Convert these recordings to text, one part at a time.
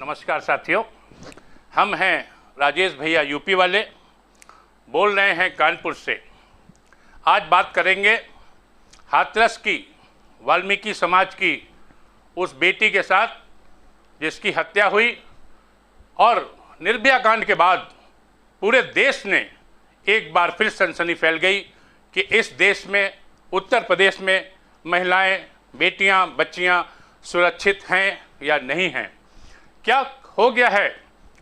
नमस्कार साथियों, हम हैं राजेश भैया यूपी वाले, बोल रहे हैं कानपुर से। आज बात करेंगे हाथरस की वाल्मीकि समाज की उस बेटी के साथ जिसकी हत्या हुई और निर्भया कांड के बाद पूरे देश ने एक बार फिर सनसनी फैल गई कि इस देश में, उत्तर प्रदेश में महिलाएं, बेटियां, बच्चियां सुरक्षित हैं या नहीं हैं। क्या हो गया है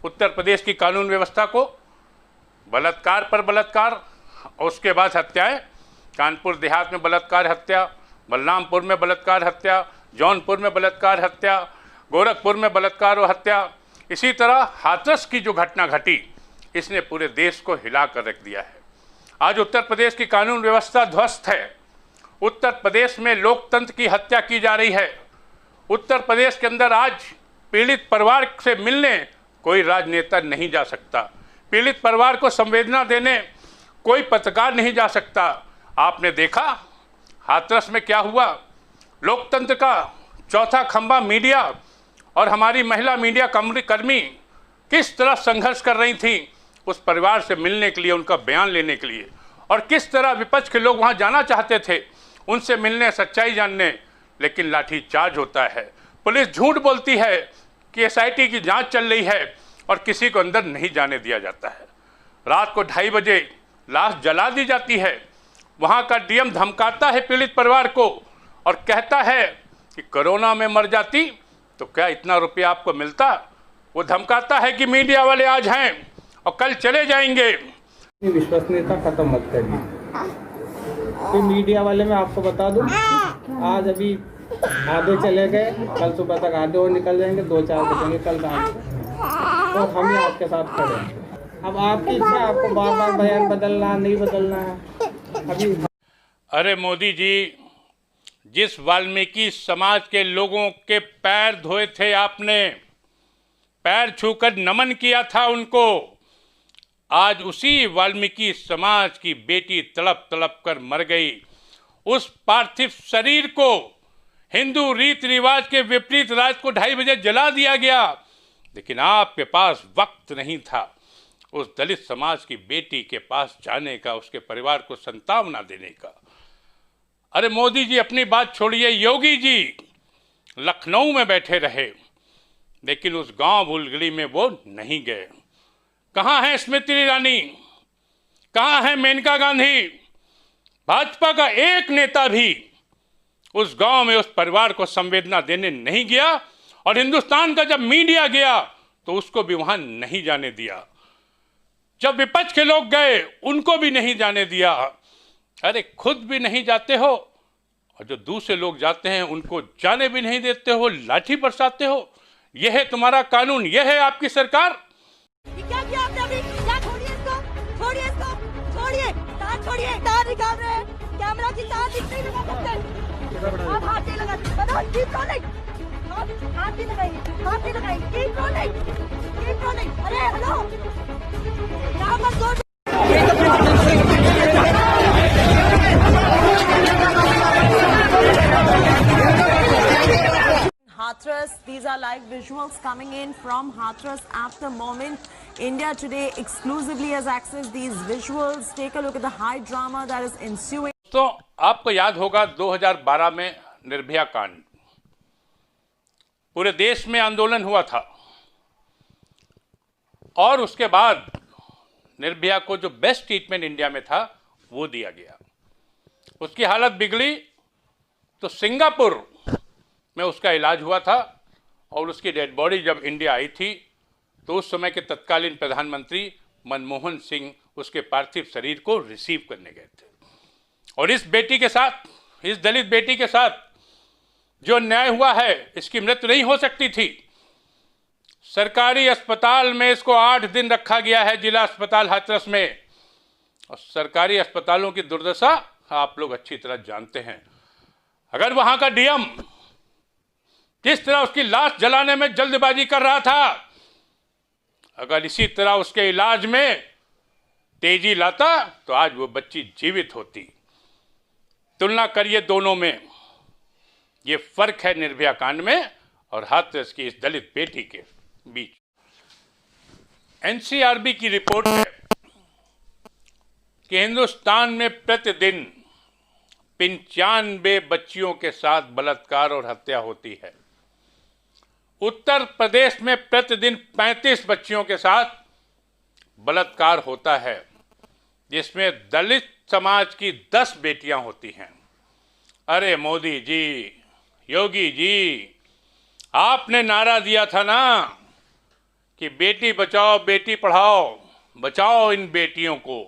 उत्तर प्रदेश की कानून व्यवस्था को? बलात्कार पर बलात्कार और उसके बाद हत्याएं। कानपुर देहात में बलात्कार हत्या, बलरामपुर में बलात्कार हत्या, जौनपुर में बलात्कार हत्या, गोरखपुर में बलात्कार और हत्या। इसी तरह हाथरस की जो घटना घटी, इसने पूरे देश को हिला कर रख दिया है। आज उत्तर प्रदेश की कानून व्यवस्था ध्वस्त है। उत्तर प्रदेश में लोकतंत्र की हत्या की जा रही है। उत्तर प्रदेश के अंदर आज पीड़ित परिवार से मिलने कोई राजनेता नहीं जा सकता। पीड़ित परिवार को संवेदना देने कोई पत्रकार नहीं जा सकता। आपने देखा हाथरस में क्या हुआ। लोकतंत्र का चौथा खंभा मीडिया और हमारी महिला मीडिया कर्मी किस तरह संघर्ष कर रही थी उस परिवार से मिलने के लिए, उनका बयान लेने के लिए, और किस तरह विपक्ष के लोग वहां जाना चाहते थे उनसे मिलने, सच्चाई जानने, लेकिन लाठीचार्ज होता है। पुलिस झूठ बोलती है कि एसआईटी की जांच चल रही है और किसी को अंदर नहीं जाने दिया जाता है। रात को 2:30 बजे लाश जला दी जाती है। वहां का डीएम धमकाता है पीड़ित परिवार को और कहता है कि कोरोना में मर जाती तो क्या इतना रुपया आपको मिलता। वो धमकाता है कि मीडिया वाले आज हैं और कल चले जाएंगे। विश्वसनीयता खत्म मत करिए। तो मीडिया वाले मैं आपको बता दूं, आज अभी आधे चले गए, कल सुबह तक आधे और निकल जाएंगे, 2-4 बजेंगे कल रात को, तो हम ही आपके साथ खड़े हैं। अब आपकी इच्छा, आपको बार बार बयान बदलना नहीं बदलना है अभी। अरे मोदी जी, जिस वाल्मीकि समाज के लोगों के पैर धोए थे आपने, पैर छूकर नमन किया था उनको, आज उसी वाल्मीकि समाज की बेटी तड़प तड़प कर मर गई। उस पार्थिव शरीर को हिंदू रीति रिवाज के विपरीत रात को 2:30 बजे जला दिया गया। लेकिन आपके पास वक्त नहीं था उस दलित समाज की बेटी के पास जाने का, उसके परिवार को सांत्वना देने का। अरे मोदी जी अपनी बात छोड़िए, योगी जी लखनऊ में बैठे रहे लेकिन उस गांव भूलगढ़ी में वो नहीं गए। कहाँ है स्मृति ईरानी, कहाँ है मेनका गांधी? भाजपा का एक नेता भी उस गांव में उस परिवार को संवेदना देने नहीं गया और हिंदुस्तान का जब मीडिया गया तो उसको भी वहां नहीं जाने दिया। जब विपक्ष के लोग गए उनको भी नहीं जाने दिया। अरे खुद भी नहीं जाते हो और जो दूसरे लोग जाते हैं उनको जाने भी नहीं देते हो, लाठी बरसाते हो। यह है तुम्हारा कानून, यह है आपकी सरकार। क्या किया आपने अभी? क्या? छोड़िए इसको, छोड़िए इसको, छोड़िए, तार छोड़िए, तार निकाल रहे हैं, कैमरा की तार नहीं लगा सकते। आप हाथ नहीं लगा सकते, बताओ, कीप रोलिंग, हाथ नहीं लगाइए, हाथ नहीं लगाइए, कीप रोलिंग, कीप रोलिंग। अरे हेलो, यहाँ पर दो Hathras. These are live visuals coming in from Hathras at the moment. India Today exclusively has accessed these visuals. Take a look at the high drama that is ensuing. तो आपको याद होगा 2012 में निर्भया कांड, पूरे देश में आंदोलन हुआ था और उसके बाद निर्भया को जो बेस्ट ट्रीटमेंट इंडिया में था वो दिया गया। उसकी हालत बिगड़ी तो सिंगापुर में उसका इलाज हुआ था और उसकी डेड बॉडी जब इंडिया आई थी तो उस समय के तत्कालीन प्रधानमंत्री मनमोहन सिंह उसके पार्थिव शरीर को रिसीव करने गए थे। और इस बेटी के साथ, इस दलित बेटी के साथ जो न्याय हुआ है, इसकी मृत्यु नहीं हो सकती थी। सरकारी अस्पताल में इसको 8 दिन रखा गया है, जिला अस्पताल हाथरस में। और सरकारी अस्पतालों की दुर्दशा आप लोग अच्छी तरह जानते हैं। अगर वहां का डीएम जिस तरह उसकी लाश जलाने में जल्दबाजी कर रहा था, अगर इसी तरह उसके इलाज में तेजी लाता तो आज वो बच्ची जीवित होती। तुलना करिए दोनों में, ये फर्क है निर्भया कांड में और हाथरस की इस दलित बेटी के। बीच। एनसीआरबी की रिपोर्ट है कि हिंदुस्तान में प्रतिदिन 95 बच्चियों के साथ बलात्कार और हत्या होती है। उत्तर प्रदेश में प्रतिदिन 35 बच्चियों के साथ बलात्कार होता है, जिसमें दलित समाज की 10 बेटियां होती हैं। अरे मोदी जी, योगी जी, आपने नारा दिया था ना कि बेटी बचाओ बेटी पढ़ाओ, बचाओ इन बेटियों को।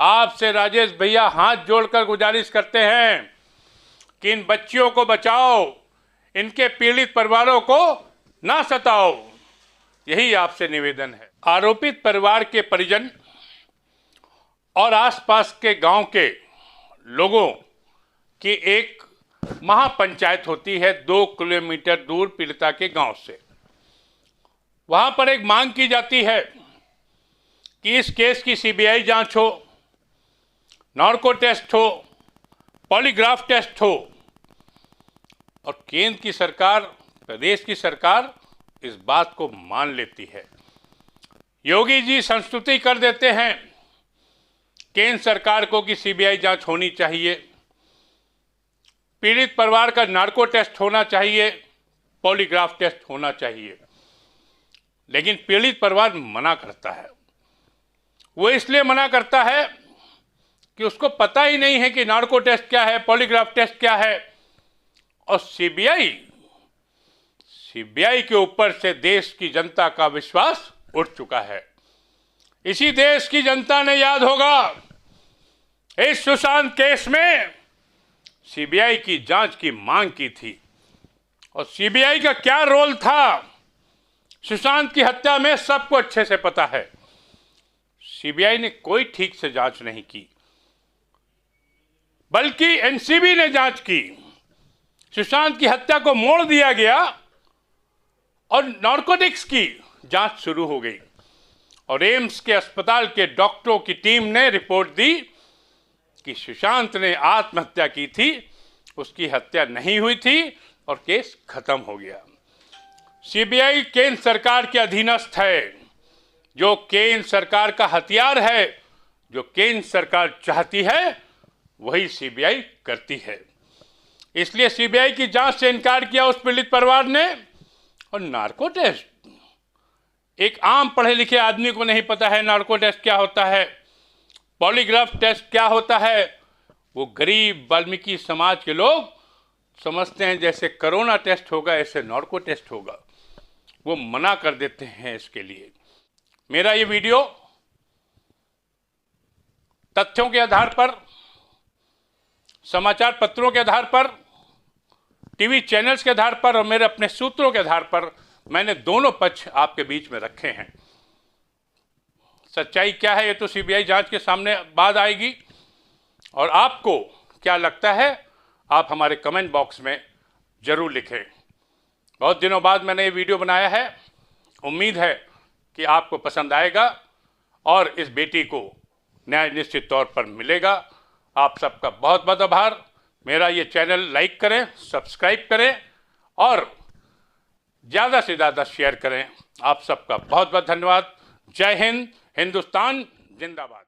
आपसे राजेश भैया हाथ जोड़कर गुजारिश करते हैं कि इन बच्चियों को बचाओ, इनके पीड़ित परिवारों को ना सताओ, यही आपसे निवेदन है। आरोपित परिवार के परिजन और आसपास के गांव के लोगों की एक महापंचायत होती है 2 किलोमीटर दूर पीड़िता के गांव से। वहां पर एक मांग की जाती है कि इस केस की सीबीआई जांच हो, नार्को टेस्ट हो, पॉलीग्राफ टेस्ट हो, और केंद्र की सरकार, प्रदेश की सरकार इस बात को मान लेती है। योगी जी संस्तुति कर देते हैं केंद्र सरकार को कि सीबीआई जांच होनी चाहिए, पीड़ित परिवार का नार्को टेस्ट होना चाहिए, पॉलीग्राफ टेस्ट होना चाहिए, लेकिन पीड़ित परिवार मना करता है। वो इसलिए मना करता है कि उसको पता ही नहीं है कि नार्को टेस्ट क्या है, पॉलीग्राफ टेस्ट क्या है, और सीबीआई के ऊपर से देश की जनता का विश्वास उठ चुका है। इसी देश की जनता ने याद होगा इस सुशांत केस में सीबीआई की जांच की मांग की थी, और सीबीआई का क्या रोल था सुशांत की हत्या में सबको अच्छे से पता है। सीबीआई ने कोई ठीक से जांच नहीं की, बल्कि एनसीबी ने जांच की। सुशांत की हत्या को मोड़ दिया गया और नार्कोटिक्स की जांच शुरू हो गई, और एम्स के अस्पताल के डॉक्टरों की टीम ने रिपोर्ट दी कि सुशांत ने आत्महत्या की थी, उसकी हत्या नहीं हुई थी, और केस खत्म हो गया। सीबीआई केंद्र सरकार के अधीनस्थ है, जो केंद्र सरकार का हथियार है, जो केंद्र सरकार चाहती है वही सीबीआई करती है। इसलिए सीबीआई की जांच से इनकार किया उस पीड़ित परिवार ने। और नार्को टेस्ट, एक आम पढ़े लिखे आदमी को नहीं पता है नार्को टेस्ट क्या होता है, पॉलीग्राफ टेस्ट क्या होता है। वो गरीब वाल्मीकि समाज के लोग समझते हैं जैसे कोरोना टेस्ट होगा ऐसे नार्को टेस्ट होगा, वो मना कर देते हैं इसके लिए। मेरा ये वीडियो तथ्यों के आधार पर, समाचार पत्रों के आधार पर, टीवी चैनल्स के आधार पर और मेरे अपने सूत्रों के आधार पर मैंने दोनों पक्ष आपके बीच में रखे हैं। सच्चाई क्या है ये तो सीबीआई जांच के सामने बाद आएगी, और आपको क्या लगता है आप हमारे कमेंट बॉक्स में जरूर लिखें। बहुत दिनों बाद मैंने ये वीडियो बनाया है, उम्मीद है कि आपको पसंद आएगा और इस बेटी को न्याय निश्चित तौर पर मिलेगा। आप सबका बहुत बहुत आभार। मेरा ये चैनल लाइक करें, सब्सक्राइब करें और ज़्यादा से ज़्यादा शेयर करें। आप सबका बहुत बहुत धन्यवाद। जय हिंद, हिंदुस्तान जिंदाबाद।